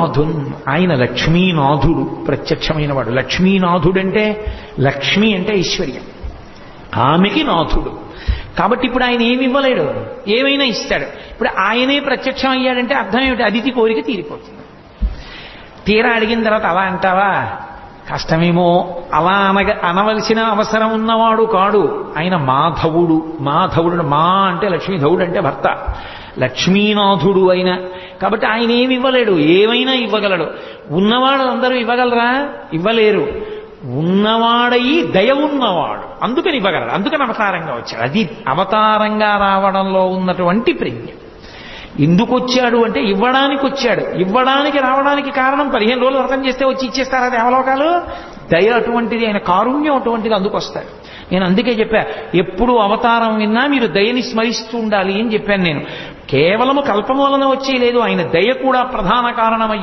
నాథున్, ఆయన లక్ష్మీనాథుడు, ప్రత్యక్షమైన వాడు. లక్ష్మీనాథుడంటే లక్ష్మి అంటే ఐశ్వర్యం, ఆమెకి నాథుడు. కాబట్టి ఇప్పుడు ఆయన ఏమి ఇవ్వలేడు, ఏమైనా ఇస్తాడు. ఇప్పుడు ఆయనే ప్రత్యక్షం అయ్యాడంటే అర్థం ఏమిటి? అతిథి కోరిక తీరిపోతుంది. తీరా అడిగిన తర్వాత అలా అంటావా, కష్టమేమో. అలా అనవలసిన అవసరం ఉన్నవాడు కాడు ఆయన. మాధవుడు, మాధవుడు మా అంటే లక్ష్మీధవుడు అంటే భర్త, లక్ష్మీనాథుడు అయిన. కాబట్టి ఆయన ఏమి ఇవ్వలేడు, ఏమైనా ఇవ్వగలడు. ఉన్నవాడు అందరూ ఇవ్వగలరా? ఇవ్వలేరు. ఉన్నవాడయి దయ ఉన్నవాడు, అందుకని ఇవ్వగలడు. అందుకని అవతారంగా వచ్చాడు. అది అవతారంగా రావడంలో ఉన్నటువంటి ప్రజ్ఞ. ఎందుకు వచ్చాడు అంటే ఇవ్వడానికి వచ్చాడు. ఇవ్వడానికి రావడానికి కారణం 15 రోజులు వ్రతం చేస్తే వచ్చి ఇచ్చేస్తారా దేవలోకాలు? దయ అటువంటిది, ఆయన కారుణ్యం అటువంటిది, అందుకు వస్తాడు. నేను అందుకే చెప్పా, ఎప్పుడు అవతారం విన్నా మీరు దయని స్మరిస్తూ ఉండాలి అని చెప్పాను నేను. కేవలము కల్పం వలన వచ్చేయలేదు, ఆయన దయ కూడా ప్రధాన కారణమయ్యి